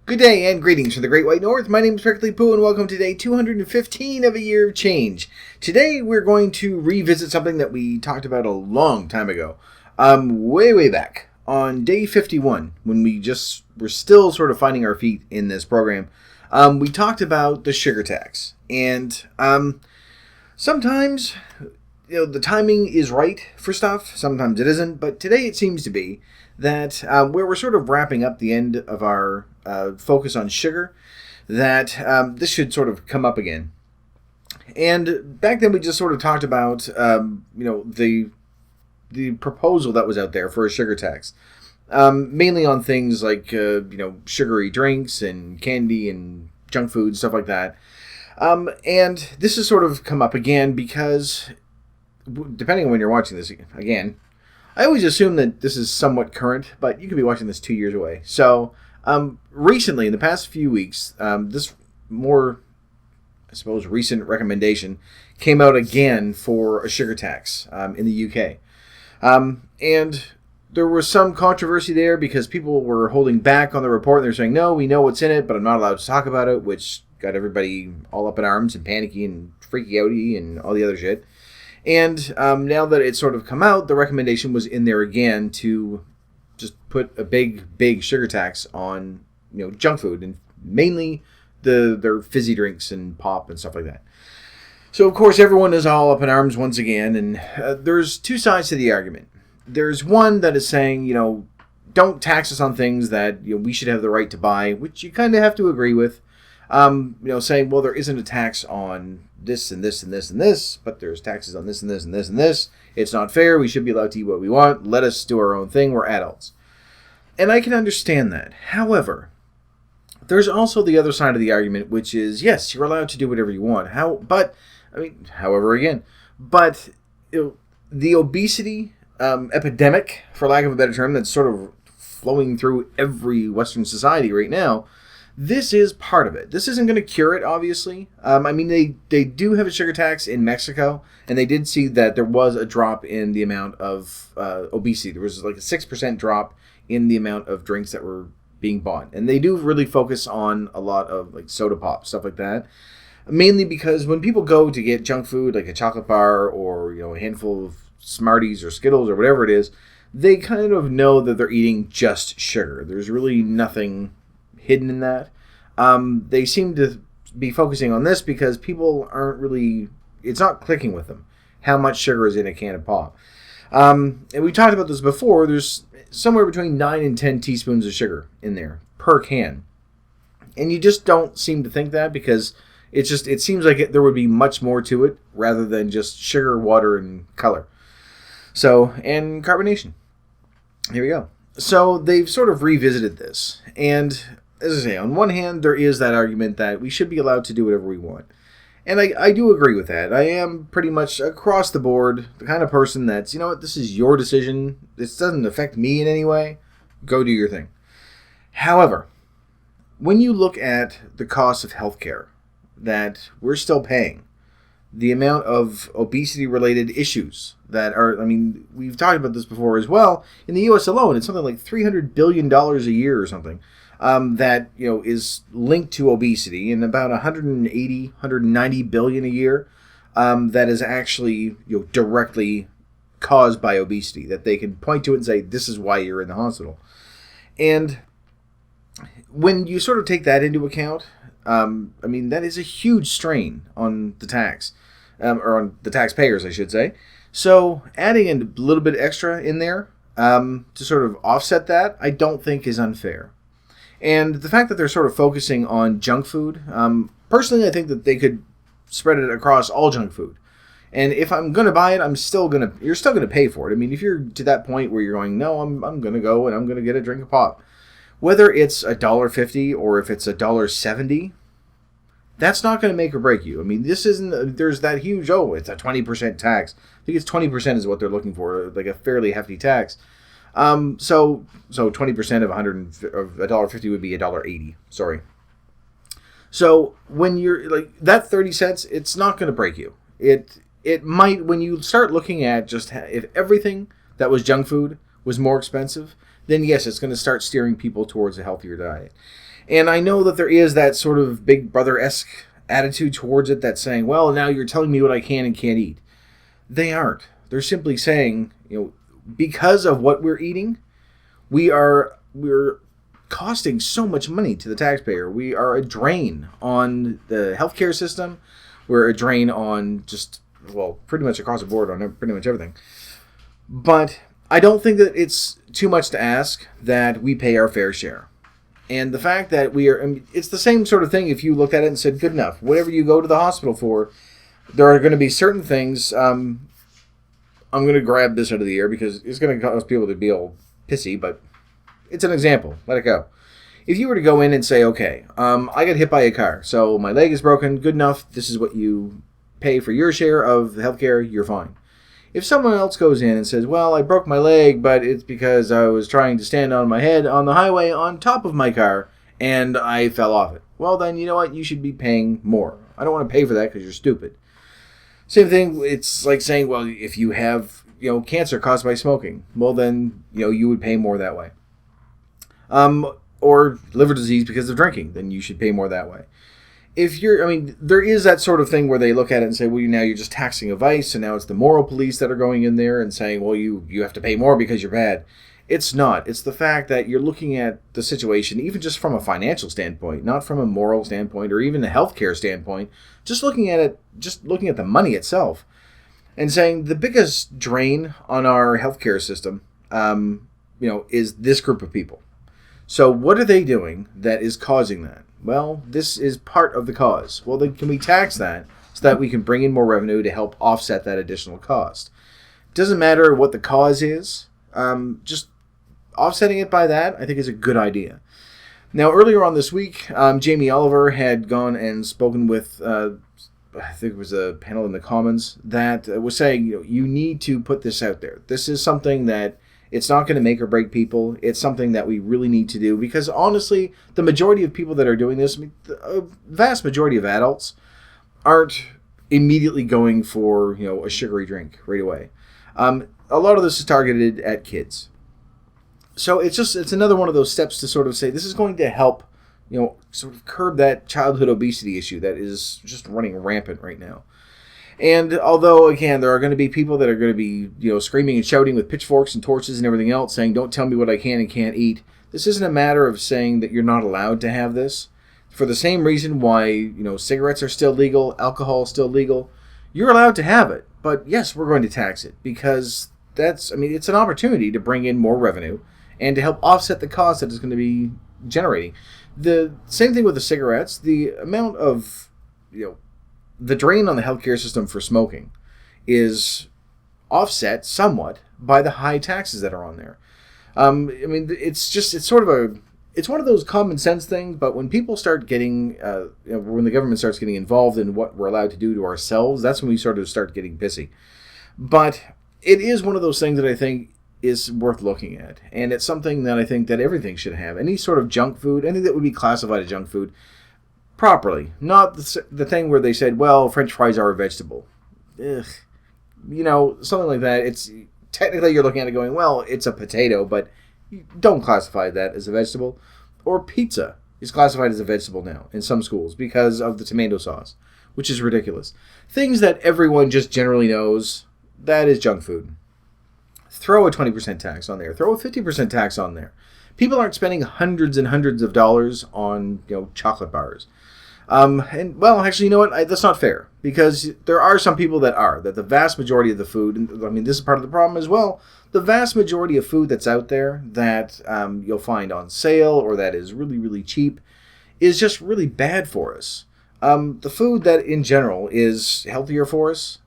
Good day and greetings from the Great White North. My name is Prickly Poo and welcome to day 215 of a year of change. Today we're going to revisit something that we talked about a long time ago. Way back on day 51 when we're still sort of finding our feet in this program. We talked about the sugar tax. And sometimes the timing is right for stuff, sometimes it isn't, but today it seems to be that where we're sort of wrapping up the end of our focus on sugar, that this should sort of come up again. And back then we just sort of talked about the proposal that was out there for a sugar tax, mainly on things like sugary drinks and candy and junk food, stuff like that. And this has sort of come up again because, depending on when you're watching this again, I always assume that this is somewhat current, but you could be watching this 2 years away. So recently, in the past few weeks, this more, I suppose, recent recommendation came out again for a sugar tax in the UK. And there was some controversy there because people were holding back on the report. They're saying, no, we know what's in it, but I'm not allowed to talk about it, which got everybody all up in arms and panicky and freaky outy and all the other shit. And now that it's sort of come out, the recommendation was in there again to just put a big sugar tax on junk food, and mainly their fizzy drinks and pop and stuff like that. So of course everyone is all up in arms once again, and there's two sides to the argument. There's one that is saying don't tax us on things that we should have the right to buy, which you kind of have to agree with. Saying, well, there isn't a tax on this and this and this and this, but there's taxes on this and this and this and this. It's not fair. We should be allowed to eat what we want. Let us do our own thing. We're adults. And I can understand that. However, there's also the other side of the argument, which is, yes, you're allowed to do whatever you want. But the obesity epidemic, for lack of a better term, that's sort of flowing through every Western society right now, this is part of it. This isn't going to cure it, obviously. They do have a sugar tax in Mexico, and they did see that there was a drop in the amount of obesity. There was like a 6% drop in the amount of drinks that were being bought. And they do really focus on a lot of like soda pop, stuff like that. Mainly because when people go to get junk food, like a chocolate bar or a handful of Smarties or Skittles or whatever it is, they kind of know that they're eating just sugar. There's really nothing hidden in that. They seem to be focusing on this because people aren't really, it's not clicking with them how much sugar is in a can of pop. And we talked about this before. There's somewhere between 9 and 10 teaspoons of sugar in there per can. And you just don't seem to think that because it seems like there would be much more to it rather than just sugar, water, and color. So, and carbonation. Here we go. So they've sort of revisited this. And as I say, on one hand, there is that argument that we should be allowed to do whatever we want. And I do agree with that. I am pretty much across the board the kind of person that's, this is your decision. This doesn't affect me in any way. Go do your thing. However, when you look at the cost of healthcare that we're still paying, the amount of obesity-related issues that are, we've talked about this before as well. In the U.S. alone, it's something like $300 billion a year or something. That is linked to obesity, and about 190 billion a year that is actually directly caused by obesity, that they can point to it and say, this is why you're in the hospital. And when you sort of take that into account, that is a huge strain on the tax, or on the taxpayers, I should say. So adding a little bit extra in there to sort of offset that, I don't think is unfair. And the fact that they're sort of focusing on junk food, personally, I think that they could spread it across all junk food. And if I'm going to buy it, you're still going to pay for it. If you're to that point where you're going, no, I'm going to go and I'm going to get a drink of pop. Whether it's $1.50 or if it's $1.70, that's not going to make or break you. There's that huge, it's a 20% tax. I think it's 20% is what they're looking for, like a fairly hefty tax. So 20% of $1.50 would be $1.80. Sorry. So when you're like that 30 cents, it's not going to break you. It might, when you start looking at just if everything that was junk food was more expensive, then yes, it's going to start steering people towards a healthier diet. And I know that there is that sort of Big Brother-esque attitude towards it that's saying, well, now you're telling me what I can and can't eat. They aren't. They're simply saying, because of what we're eating, we're costing so much money to the taxpayer. We are a drain on the healthcare system. We're a drain on pretty much across the board on pretty much everything. But I don't think that it's too much to ask that we pay our fair share. And the fact that it's the same sort of thing if you looked at it and said, good enough, whatever you go to the hospital for, there are going to be certain things. I'm going to grab this out of the air because it's going to cause people to be all pissy, but it's an example. Let it go. If you were to go in and say, okay, I got hit by a car, so my leg is broken, good enough, this is what you pay for your share of the healthcare, you're fine. If someone else goes in and says, well, I broke my leg, but it's because I was trying to stand on my head on the highway on top of my car, and I fell off it. Well, then, you know what? You should be paying more. I don't want to pay for that because you're stupid. Same thing, it's like saying, well, if you have, cancer caused by smoking, well, then, you would pay more that way. Or liver disease because of drinking, then you should pay more that way. There is that sort of thing where they look at it and say, well, now you're just taxing a vice, and now it's the moral police that are going in there and saying, well, you have to pay more because you're bad. It's not. It's the fact that you're looking at the situation, even just from a financial standpoint, not from a moral standpoint or even a healthcare standpoint, just looking at the money itself and saying the biggest drain on our healthcare system, is this group of people. So what are they doing that is causing that? Well, this is part of the cause. Well, then can we tax that so that we can bring in more revenue to help offset that additional cost? It doesn't matter what the cause is. Just offsetting it by that, I think, is a good idea. Now, earlier on this week, Jamie Oliver had gone and spoken with, I think it was a panel in the Commons, that was saying, you need to put this out there. This is something that it's not going to make or break people. It's something that we really need to do because, honestly, the majority of people that are doing this, the vast majority of adults, aren't immediately going for, a sugary drink right away. A lot of this is targeted at kids. So it's another one of those steps to sort of say this is going to help, sort of curb that childhood obesity issue that is just running rampant right now. And although, again, there are going to be people that are going to be, screaming and shouting with pitchforks and torches and everything else, saying, don't tell me what I can and can't eat. This isn't a matter of saying that you're not allowed to have this. For the same reason why, cigarettes are still legal, alcohol is still legal. You're allowed to have it. But yes, we're going to tax it because it's an opportunity to bring in more revenue and to help offset the cost that it's going to be generating. The same thing with the cigarettes. The amount of, the drain on the healthcare system for smoking is offset somewhat by the high taxes that are on there. It's one of those common sense things, but when people start getting, when the government starts getting involved in what we're allowed to do to ourselves, that's when we sort of start getting pissy. But it is one of those things that I think is worth looking at. And it's something that I think that everything should have. Any sort of junk food, anything that would be classified as junk food, properly. Not the thing where they said, well, French fries are a vegetable. Ugh. Something like that. It's technically you're looking at it going, well, it's a potato, but you don't classify that as a vegetable. Or pizza is classified as a vegetable now in some schools because of the tomato sauce, which is ridiculous. Things that everyone just generally knows, that is junk food. Throw a 20% tax on there. Throw a 50% tax on there. People aren't spending hundreds and hundreds of dollars on, chocolate bars. Actually, you know what? That's not fair because there are some people that the vast majority of the food, and this is part of the problem as well, the vast majority of food that's out there that you'll find on sale or that is really, really cheap is just really bad for us. The food that in general is healthier for us,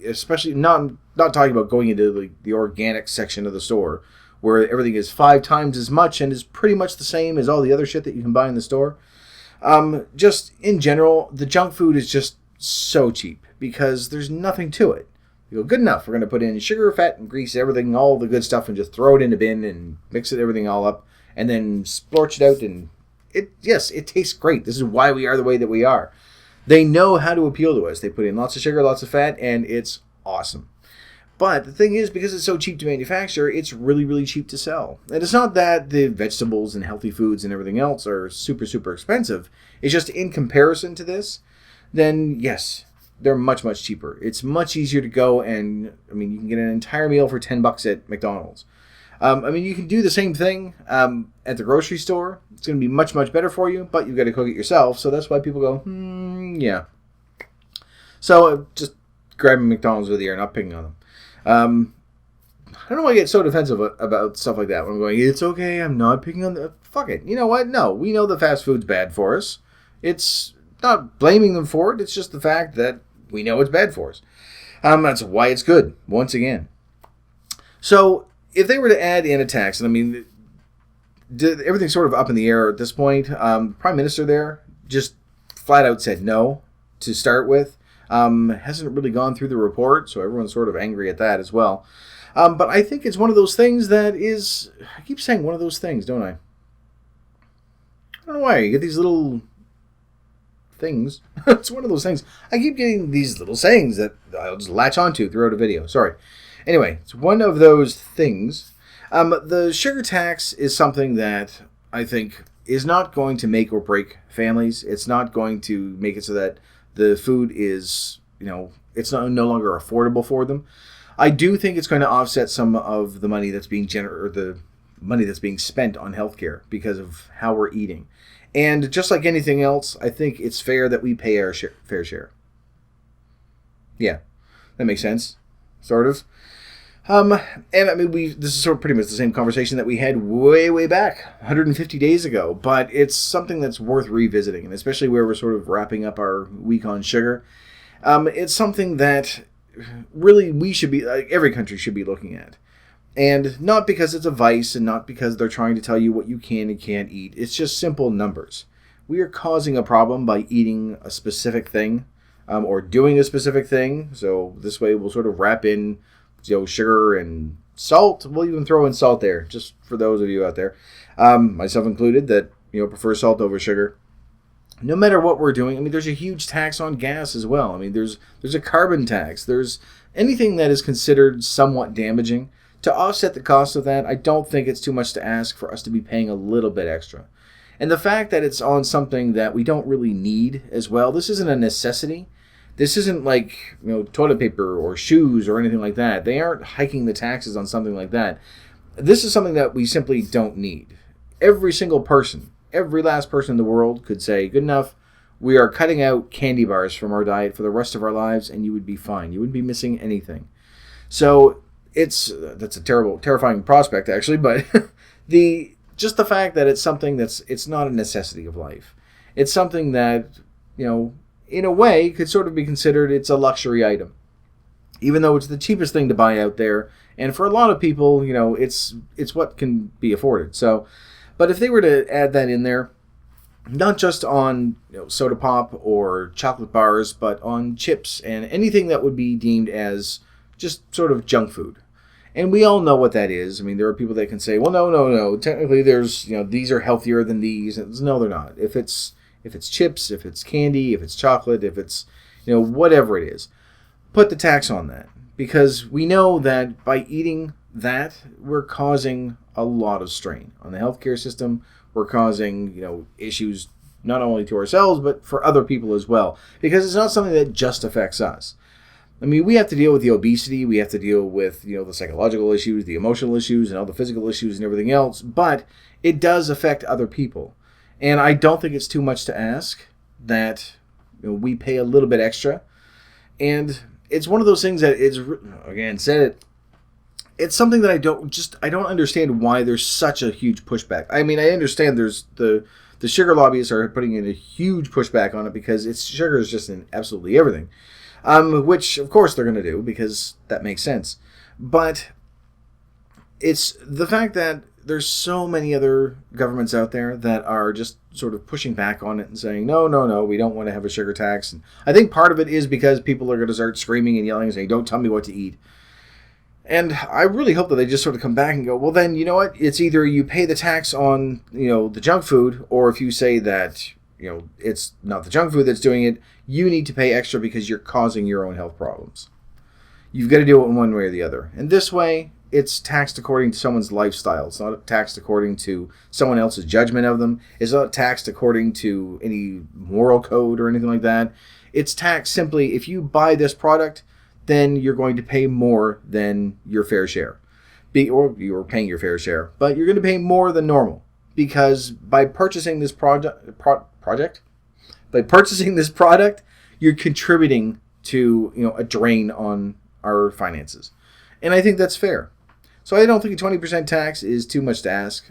especially not talking about going into the organic section of the store where everything is 5 times as much and is pretty much the same as all the other shit that you can buy in the store. Just in general, the junk food is just so cheap because there's nothing to it. You go, good enough. We're going to put in sugar, fat, and grease, everything, all the good stuff, and just throw it in a bin and mix everything all up, and then splorch it out. And it tastes great. This is why we are the way that we are. They know how to appeal to us. They put in lots of sugar, lots of fat, and it's awesome. But the thing is, because it's so cheap to manufacture, it's really, really cheap to sell. And it's not that the vegetables and healthy foods and everything else are super, super expensive. It's just in comparison to this, then yes, they're much, much cheaper. It's much easier to go and, I mean, you can get an entire meal for $10 at McDonald's. I mean, you can do the same thing at the grocery store. It's going to be much, much better for you, but you've got to cook it yourself. So that's why people go, yeah. So just grabbing McDonald's with you and not picking on them. I don't know why I get so defensive about stuff like that. When I'm going, it's okay, I'm not picking on the... Fuck it. You know what? No, we know the fast food's bad for us. It's not blaming them for it. It's just the fact that we know it's bad for us. That's why it's good, once again. So, if they were to add in a tax, and I mean, everything's sort of up in the air at this point. Prime Minister there just flat out said no to start with. Hasn't really gone through the report, so everyone's sort of angry at that as well. But I think it's one of those things that is... I keep saying one of those things, don't I? I don't know why. You get these little things. It's one of those things. I keep getting these little sayings that I'll just latch onto throughout a video. Sorry. Anyway, it's one of those things. The sugar tax is something that I think is not going to make or break families. It's not going to make it so that the food is, it's no longer affordable for them. I do think it's going to offset some of the money that's being the money that's being spent on healthcare because of how we're eating. And just like anything else, I think it's fair that we pay our fair share. Yeah, that makes sense, sort of. And I mean, this is sort of pretty much the same conversation that we had way, way back, 150 days ago. But it's something that's worth revisiting, and especially where we're sort of wrapping up our week on sugar. It's something that really we should be, every country should be looking at. And not because it's a vice and not because they're trying to tell you what you can and can't eat. It's just simple numbers. We are causing a problem by eating a specific thing or doing a specific thing. So this way we'll sort of wrap in sugar and salt. We'll even throw in salt there, just for those of you out there, myself included, that prefer salt over sugar. No matter what we're doing, I mean, there's a huge tax on gas as well. I mean, there's a carbon tax. There's anything that is considered somewhat damaging. To offset the cost of that, I don't think it's too much to ask for us to be paying a little bit extra. And the fact that it's on something that we don't really need as well, this isn't a necessity. This isn't like, toilet paper or shoes or anything like that. They aren't hiking the taxes on something like that. This is something that we simply don't need. Every single person, every last person in the world could say, good enough, we are cutting out candy bars from our diet for the rest of our lives, and you would be fine. You wouldn't be missing anything. So that's a terrifying prospect, actually, but just the fact that it's something it's not a necessity of life. It's something that, in a way, could sort of be considered it's a luxury item. Even though it's the cheapest thing to buy out there, and for a lot of people, it's what can be afforded. So, but if they were to add that in there, not just on soda pop or chocolate bars, but on chips and anything that would be deemed as just sort of junk food. And we all know what that is. I mean, there are people that can say, well, no. Technically, there's, these are healthier than these. No, they're not. If it's chips, if it's candy, if it's chocolate, if it's, whatever it is, put the tax on that. Because we know that by eating that, we're causing a lot of strain on the healthcare system. We're causing, issues not only to ourselves, but for other people as well. Because it's not something that just affects us. I mean, we have to deal with the obesity, we have to deal with, the psychological issues, the emotional issues, and all the physical issues and everything else, but it does affect other people. And I don't think it's too much to ask that we pay a little bit extra. And it's one of those things that it's something that I don't understand why there's such a huge pushback. I mean, I understand there's the sugar lobbyists are putting in a huge pushback on it because sugar is just in absolutely everything. Which, of course, they're going to do, because that makes sense. But it's the fact that there's so many other governments out there that are just sort of pushing back on it and saying, no, we don't want to have a sugar tax. And I think part of it is because people are going to start screaming and yelling and saying, don't tell me what to eat. And I really hope that they just sort of come back and go, well, then, you know what? It's either you pay the tax on, the junk food, or if you say that, it's not the junk food that's doing it, you need to pay extra because you're causing your own health problems. you've got to do it in one way or the other. And this way, it's taxed according to someone's lifestyle. It's not taxed according to someone else's judgment of them. It's not taxed according to any moral code or anything like that. It's taxed simply, if you buy this product, then you're going to pay more than your fair share. Or you're paying your fair share, but you're going to pay more than normal. Because by purchasing this by purchasing this product, you're contributing to a drain on our finances. And I think that's fair. So I don't think a 20% tax is too much to ask.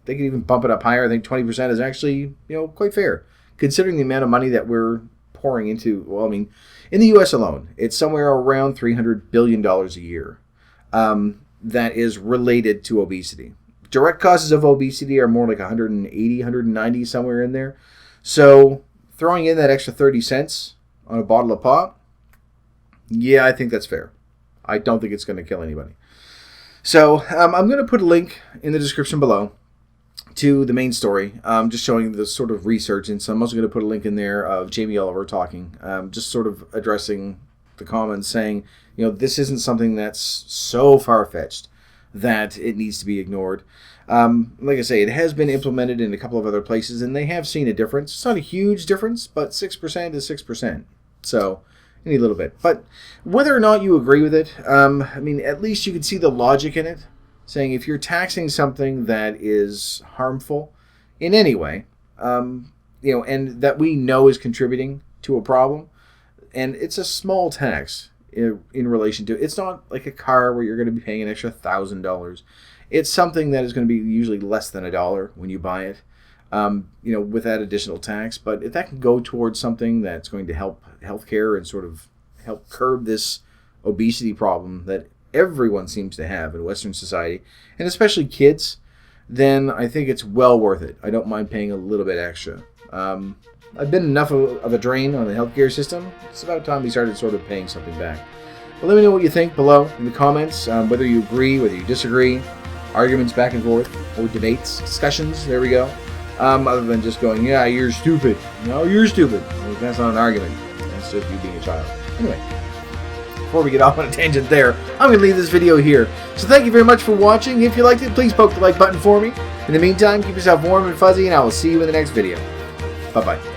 They can even bump it up higher. I think 20% is actually, quite fair, considering the amount of money that we're pouring into. Well, I mean, in the U.S. alone, it's somewhere around $300 billion a year that is related to obesity. Direct causes of obesity are more like 180, 190, somewhere in there. So throwing in that extra 30 cents on a bottle of pop, yeah, I think that's fair. I don't think it's going to kill anybody. So I'm going to put a link in the description below to the main story, just showing the sort of research. And so I'm also going to put a link in there of Jamie Oliver talking, just sort of addressing the comments, saying, this isn't something that's so far-fetched that it needs to be ignored. Like I say, it has been implemented in a couple of other places, and they have seen a difference. It's not a huge difference, but 6% is 6%. So any little bit. But whether or not you agree with it, at least you can see the logic in it, saying if you're taxing something that is harmful in any way, and that we know is contributing to a problem, and it's a small tax in relation to, it's not like a car where you're going to be paying an extra $1,000. It's something that is going to be usually less than $1 when you buy it, with that additional tax. But if that can go towards something that's going to help healthcare and sort of help curb this obesity problem that everyone seems to have in Western society, and especially kids, then I think it's well worth it. I don't mind paying a little bit extra. I've been enough of a drain on the healthcare system. It's about time we started sort of paying something back. But let me know what you think below in the comments, whether you agree, whether you disagree, arguments back and forth, or debates, discussions, there we go. Other than just going, yeah, you're stupid. No, you're stupid. Well, that's not an argument. That's just you being a child. Anyway, before we get off on a tangent there, I'm going to leave this video here. So thank you very much for watching. If you liked it, please poke the like button for me. In the meantime, keep yourself warm and fuzzy, and I will see you in the next video. Bye-bye.